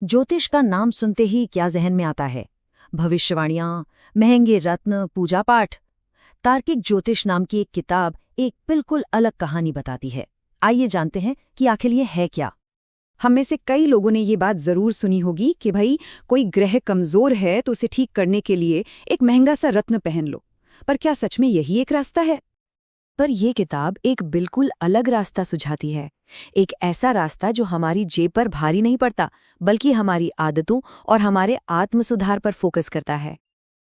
ज्योतिष का नाम सुनते ही क्या जहन में आता है? भविष्यवाणियां, महंगे रत्न, पूजा पाठ। तार्किक ज्योतिष नाम की एक किताब एक बिल्कुल अलग कहानी बताती है। आइए जानते हैं कि आखिर ये है क्या। हम में से कई लोगों ने ये बात जरूर सुनी होगी कि भाई कोई ग्रह कमजोर है तो उसे ठीक करने के लिए एक महंगा सा रत्न पहन लो। पर क्या सच में यही एक रास्ता है? पर यह किताब एक बिल्कुल अलग रास्ता सुझाती है। एक ऐसा रास्ता जो हमारी जेब पर भारी नहीं पड़ता, बल्कि हमारी आदतों और हमारे आत्म सुधार पर फोकस करता है।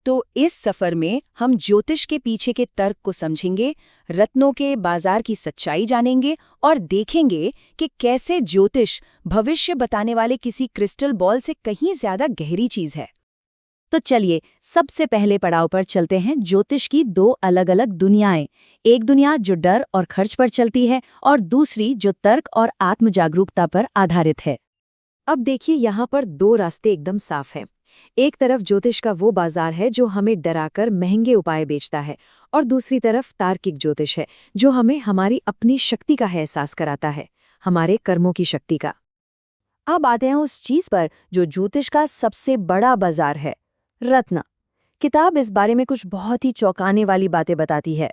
तो इस सफर में हम ज्योतिष के पीछे के तर्क को समझेंगे, रत्नों के बाजार की सच्चाई जानेंगे और देखेंगे कि कैसे ज्योतिष भविष्य बताने वाले किसी क्रिस्टल बॉल से कहीं ज्यादा गहरी चीज है। तो चलिए सबसे पहले पड़ाव पर चलते हैं। ज्योतिष की दो अलग अलग दुनियाएं। एक दुनिया जो डर और खर्च पर चलती है और दूसरी जो तर्क और आत्म जागरूकता पर आधारित है। अब देखिए, यहाँ पर दो रास्ते एकदम साफ हैं। एक तरफ ज्योतिष का वो बाजार है जो हमें डराकर महंगे उपाय बेचता है, और दूसरी तरफ तार्किक ज्योतिष है जो हमें हमारी अपनी शक्ति का एहसास कराता है, हमारे कर्मों की शक्ति का। अब आते हैं उस चीज पर जो ज्योतिष का सबसे बड़ा बाजार है, रत्न। किताब इस बारे में कुछ बहुत ही चौंकाने वाली बातें बताती है।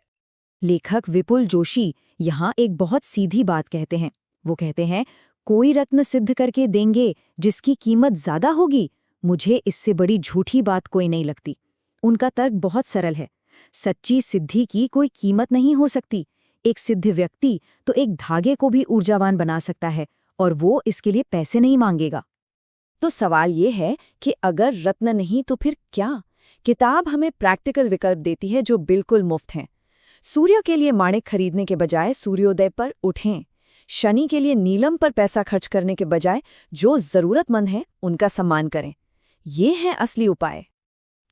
लेखक विपुल जोशी यहाँ एक बहुत सीधी बात कहते हैं। वो कहते हैं, कोई रत्न सिद्ध करके देंगे जिसकी कीमत ज्यादा होगी, मुझे इससे बड़ी झूठी बात कोई नहीं लगती। उनका तर्क बहुत सरल है। सच्ची सिद्धि की कोई कीमत नहीं हो सकती। एक सिद्ध व्यक्ति तो एक धागे को भी ऊर्जावान बना सकता है, और वो इसके लिए पैसे नहीं मांगेगा। तो सवाल ये है कि अगर रत्न नहीं तो फिर क्या? किताब हमें प्रैक्टिकल विकल्प देती है जो बिल्कुल मुफ्त हैं। सूर्य के लिए माणिक खरीदने के बजाय सूर्योदय पर उठें। शनि के लिए नीलम पर पैसा खर्च करने के बजाय जो जरूरतमंद हैं उनका सम्मान करें। ये है असली उपाय।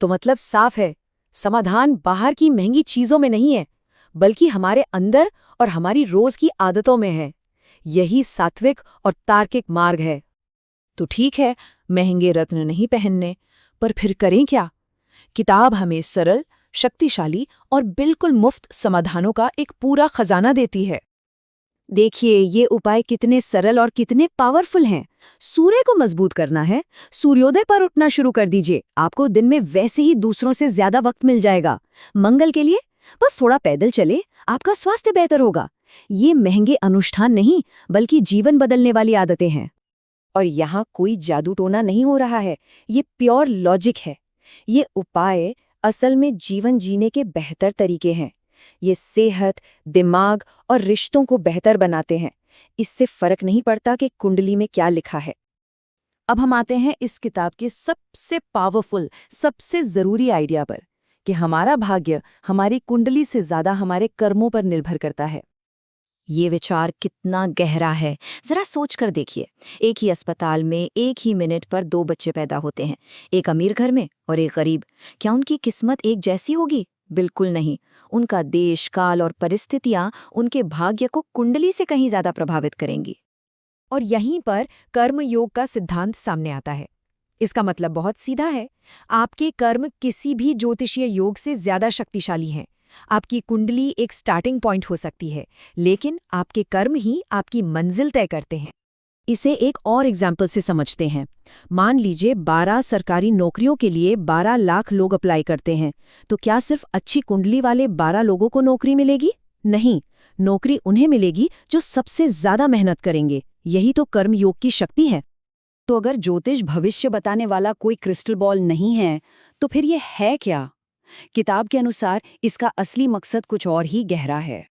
तो मतलब साफ है, समाधान बाहर की महंगी चीजों में नहीं है, बल्कि हमारे अंदर और हमारी रोज की आदतों में है। यही सात्विक और तार्किक मार्ग है। तो ठीक है, महंगे रत्न नहीं पहनने, पर फिर करें क्या? किताब हमें सरल, शक्तिशाली और बिल्कुल मुफ्त समाधानों का एक पूरा खजाना देती है। देखिए ये उपाय कितने सरल और कितने पावरफुल हैं। सूर्य को मजबूत करना है, सूर्योदय पर उठना शुरू कर दीजिए, आपको दिन में वैसे ही दूसरों से ज्यादा वक्त मिल जाएगा। मंगल के लिए बस थोड़ा पैदल चले, आपका स्वास्थ्य बेहतर होगा। ये महंगे अनुष्ठान नहीं, बल्कि जीवन बदलने वाली आदतें हैं। और यहाँ कोई जादू टोना नहीं हो रहा है, ये प्योर लॉजिक है। ये उपाय असल में जीवन जीने के बेहतर तरीके हैं। ये सेहत, दिमाग और रिश्तों को बेहतर बनाते हैं। इससे फर्क नहीं पड़ता कि कुंडली में क्या लिखा है। अब हम आते हैं इस किताब के सबसे पावरफुल, सबसे जरूरी आइडिया पर, कि हमारा भाग्य हमारी कुंडली से ज्यादा हमारे कर्मों पर निर्भर करता है। ये विचार कितना गहरा है, जरा सोच कर देखिए। एक ही अस्पताल में एक ही मिनट पर दो बच्चे पैदा होते हैं, एक अमीर घर में और एक गरीब। क्या उनकी किस्मत एक जैसी होगी? बिल्कुल नहीं। उनका देश, काल और परिस्थितियां उनके भाग्य को कुंडली से कहीं ज्यादा प्रभावित करेंगी। और यहीं पर कर्म योग का सिद्धांत सामने आता है। इसका मतलब बहुत सीधा है। आपके कर्म किसी भी ज्योतिषीय योग से ज्यादा शक्तिशाली हैं। आपकी कुंडली एक स्टार्टिंग पॉइंट हो सकती है, लेकिन आपके कर्म ही आपकी मंजिल तय करते हैं। इसे एक और एग्जाम्पल से समझते हैं। मान लीजिए 12 सरकारी नौकरियों के लिए 12 लाख लोग अप्लाई करते हैं, तो क्या सिर्फ अच्छी कुंडली वाले 12 लोगों को नौकरी मिलेगी? नहीं, नौकरी उन्हें मिलेगी जो सबसे ज्यादा मेहनत करेंगे। यही तो कर्म योग की शक्ति है। तो अगर ज्योतिष भविष्य बताने वाला कोई क्रिस्टल बॉल नहीं है, तो फिर ये है क्या? किताब के अनुसार इसका असली मकसद कुछ और ही गहरा है।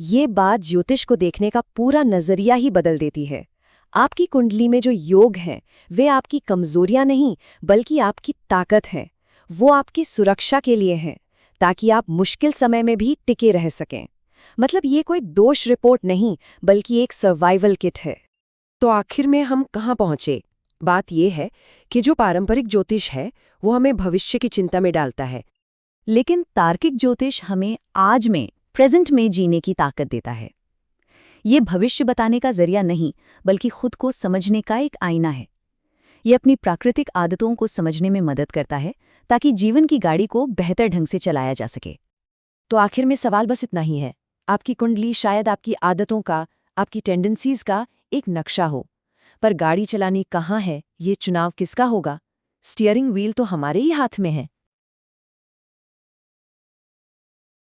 ये बात ज्योतिष को देखने का पूरा नजरिया ही बदल देती है। आपकी कुंडली में जो योग हैं, वे आपकी कमजोरियां नहीं, बल्कि आपकी ताकत है। वो आपकी सुरक्षा के लिए हैं, ताकि आप मुश्किल समय में भी टिके रह सकें। मतलब ये कोई दोष रिपोर्ट नहीं, बल्कि एक सर्वाइवल किट है। तो आखिर में हम कहाँ पहुंचे? बात यह है कि जो पारंपरिक ज्योतिष है वो हमें भविष्य की चिंता में डालता है, लेकिन तार्किक ज्योतिष हमें आज में, प्रेजेंट में जीने की ताकत देता है। ये भविष्य बताने का जरिया नहीं, बल्कि खुद को समझने का एक आईना है। ये अपनी प्राकृतिक आदतों को समझने में मदद करता है, ताकि जीवन की गाड़ी को बेहतर ढंग से चलाया जा सके। तो आखिर में सवाल बस इतना ही है। आपकी कुंडली शायद आपकी आदतों का, आपकी टेंडेंसीज का एक नक्शा हो, पर गाड़ी चलानी कहाँ है, ये चुनाव किसका होगा? स्टीयरिंग व्हील तो हमारे ही हाथ में है।